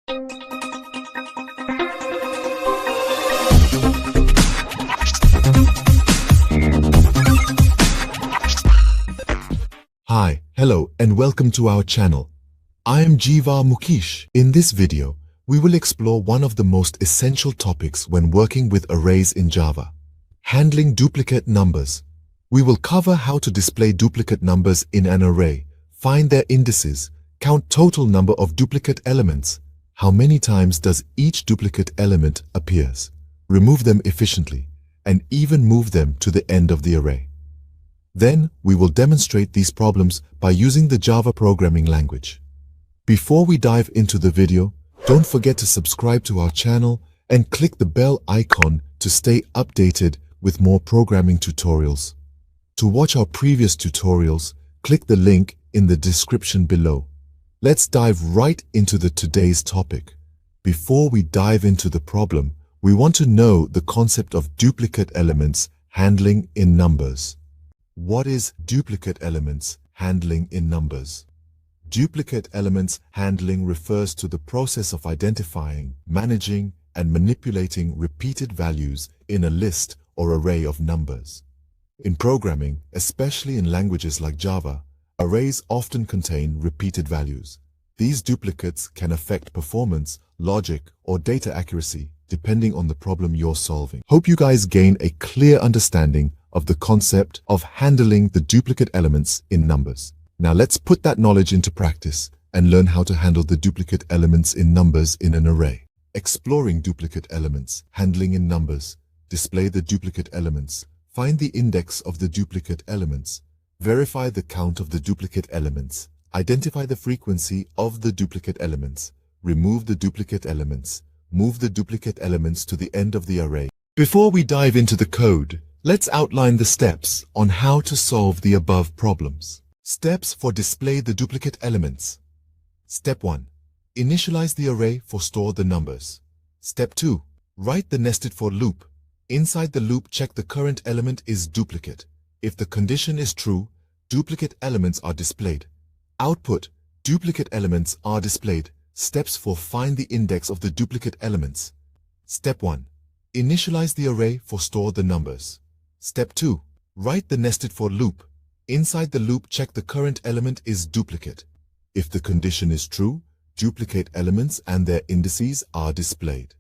Hi, hello and welcome to our channel. I am Jiva Mukesh. In this video, we will explore one of the most essential topics when working with arrays in Java: handling duplicate numbers. We will cover how to display duplicate numbers in an array, find their indices, count total number of duplicate elements, how many times does each duplicate element appears, remove them efficiently, and even move them to the end of the array. Then, we will demonstrate these problems by using the Java programming language. Before we dive into the video, don't forget to subscribe to our channel and click the bell icon to stay updated with more programming tutorials. To watch our previous tutorials, click the link in the description below. Let's dive right into today's topic. Before we dive into the problem, we want to know the concept of duplicate elements handling in numbers. What is duplicate elements handling in numbers? Duplicate elements handling refers to the process of identifying, managing, and manipulating repeated values in a list or array of numbers. In programming, especially in languages like Java, arrays often contain repeated values. These duplicates can affect performance, logic, or data accuracy, depending on the problem you're solving. Hope you guys gain a clear understanding of the concept of handling the duplicate elements in numbers. Now let's put that knowledge into practice and learn how to handle the duplicate elements in numbers in an array. Exploring duplicate elements, handling in numbers. Display the duplicate elements. Find the index of the duplicate elements. Verify the count of the duplicate elements. Identify the frequency of the duplicate elements. Remove the duplicate elements. Move the duplicate elements to the end of the array. Before we dive into the code, let's outline the steps on how to solve the above problems. Steps for display the duplicate elements. Step 1. Initialize the array for store the numbers. Step 2. Write the nested for loop. Inside the loop, check the current element is duplicate. If the condition is true, duplicate elements are displayed. Output, duplicate elements are displayed. Steps for find the index of the duplicate elements. Step 1. Initialize the array for store the numbers. Step 2. Write the nested for loop. Inside the loop, check the current element is duplicate. If the condition is true, duplicate elements and their indices are displayed.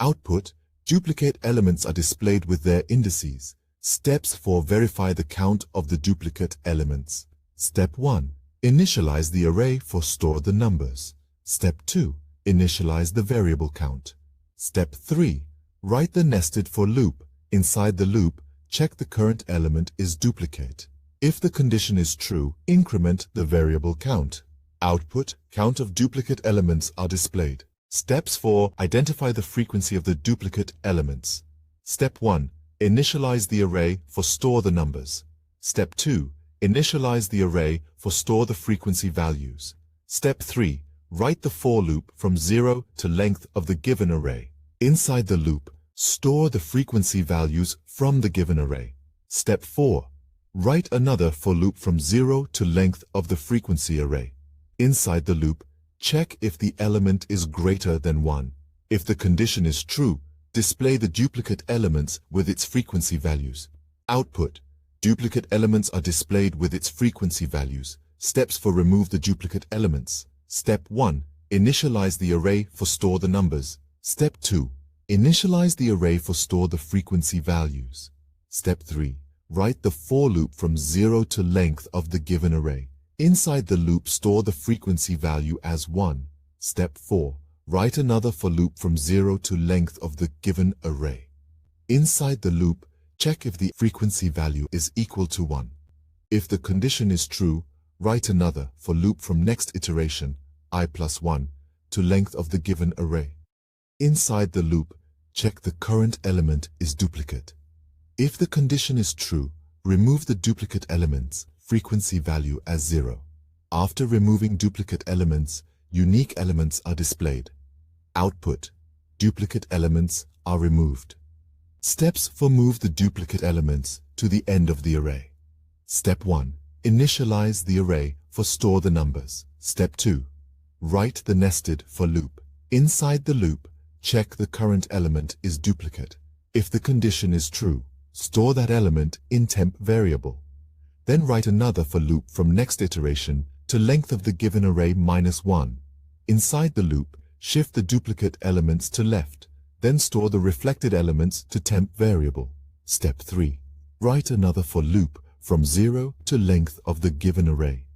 Output, duplicate elements are displayed with their indices. Steps for verify the count of the duplicate elements. Step 1. Initialize the array for store the numbers. Step 2. Initialize the variable count. Step 3. Write the nested for loop. Inside the loop, check the current element is duplicate. If the condition is true, increment the variable count. Output, count of duplicate elements are displayed. Steps 4. Identify the frequency of the duplicate elements. Step 1. Initialize the array for store the numbers. Step 2. Initialize the array for store the frequency values. Step 3. Write the for loop from 0 to length of the given array. Inside the loop, store the frequency values from the given array. Step 4. Write another for loop from 0 to length of the frequency array. Inside the loop, check if the element is greater than 1. If the condition is true, display the duplicate elements with its frequency values. Output, duplicate elements are displayed with its frequency values. Steps for remove the duplicate elements. Step 1. Initialize the array for store the numbers. Step 2. Initialize the array for store the frequency values. Step 3. Write the for loop from 0 to length of the given array. Inside the loop, store the frequency value as 1. Step 4. Write another for loop from 0 to length of the given array. Inside the loop, check if the frequency value is equal to 1. If the condition is true, write another for loop from next iteration, I plus 1, to length of the given array. Inside the loop, check the current element is duplicate. If the condition is true, remove the duplicate element's frequency value as 0. After removing duplicate elements, unique elements are displayed. Output, duplicate elements are removed. Steps for move the duplicate elements to the end of the array. Step 1. Initialize the array for store the numbers. Step 2. Write the nested for loop. Inside the loop, check the current element is duplicate. If the condition is true, store that element in temp variable. Then write another for loop from next iteration to length of the given array -1. Inside the loop, shift the duplicate elements to left, then store the reflected elements to temp variable. Step 3. Write another for loop from 0 to length of the given array.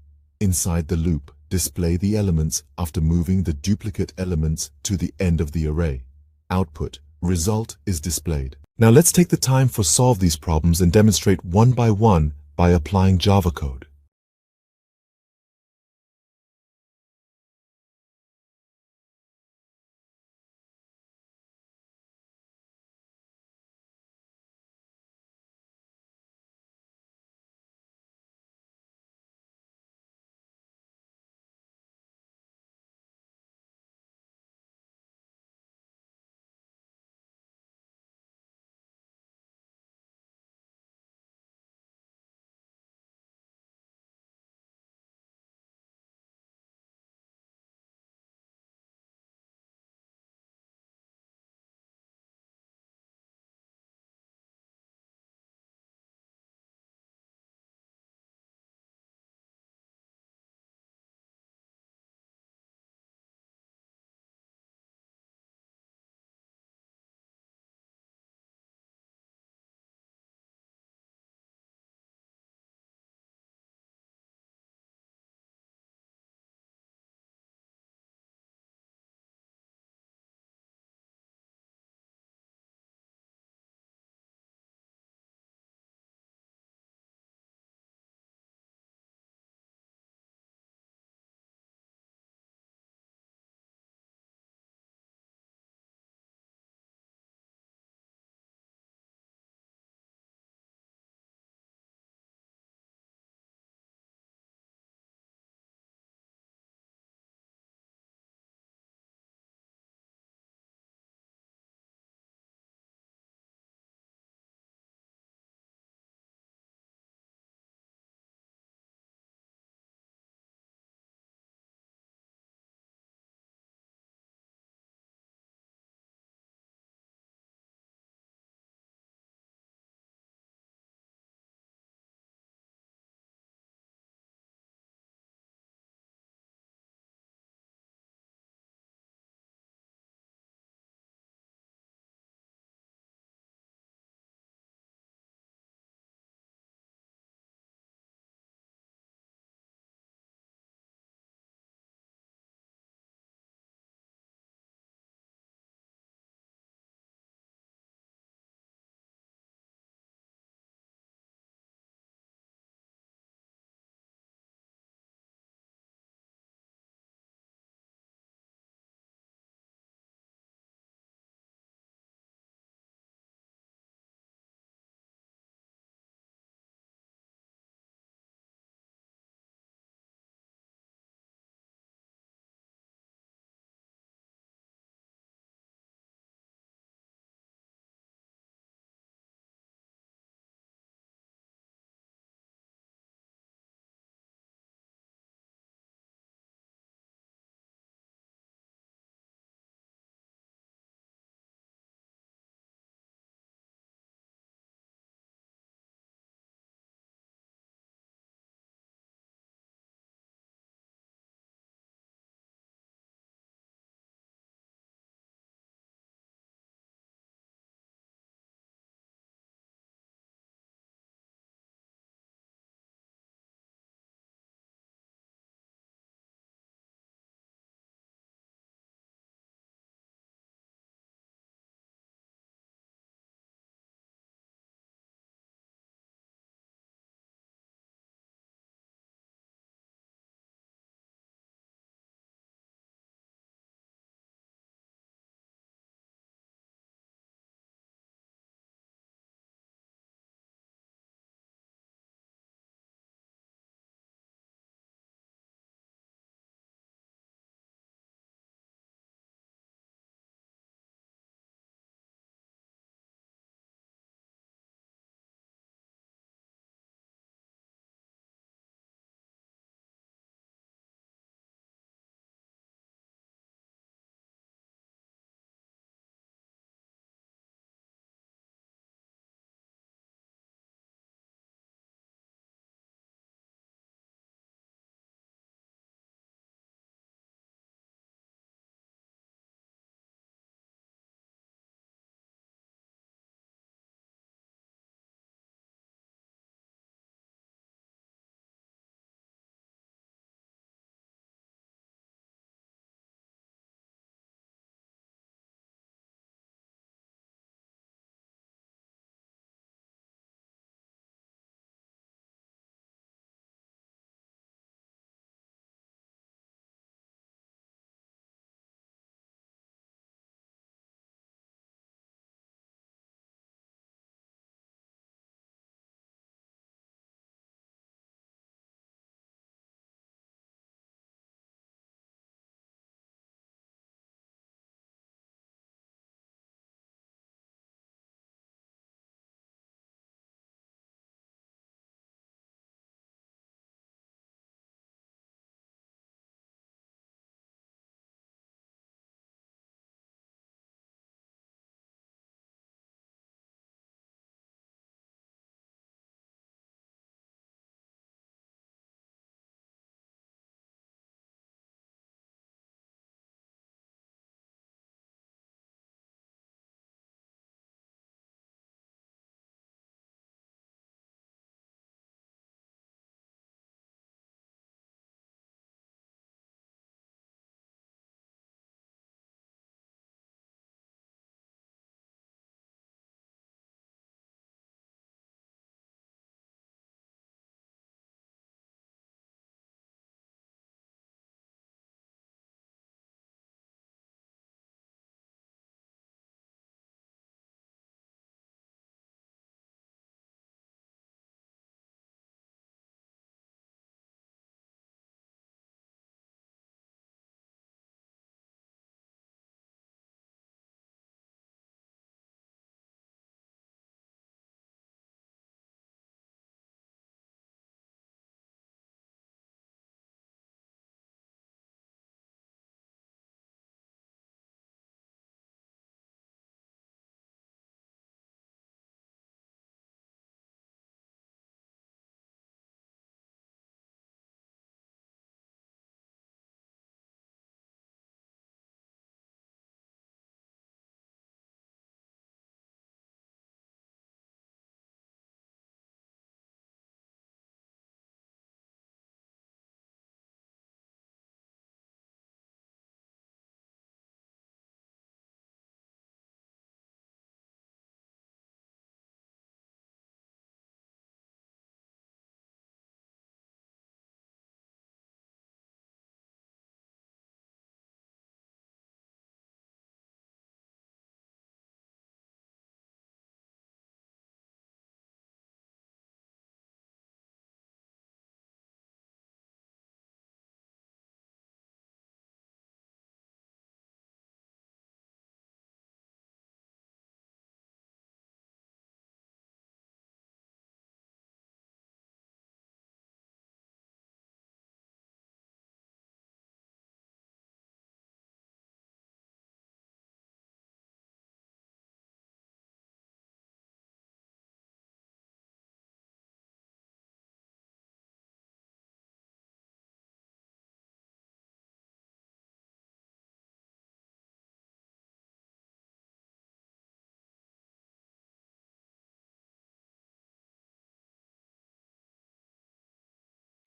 Inside the loop, display the elements after moving the duplicate elements to the end of the array. Output, result is displayed. Now let's take the time to solve these problems and demonstrate one by applying Java code.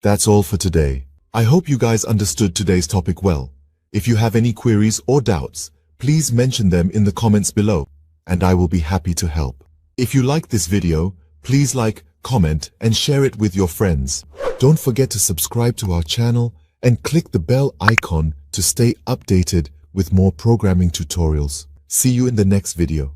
That's all for today. I hope you guys understood today's topic well. If you have any queries or doubts, please mention them in the comments below, and I will be happy to help. If you like this video, please like, comment, and share it with your friends. Don't forget to subscribe to our channel and click the bell icon to stay updated with more programming tutorials. See you in the next video.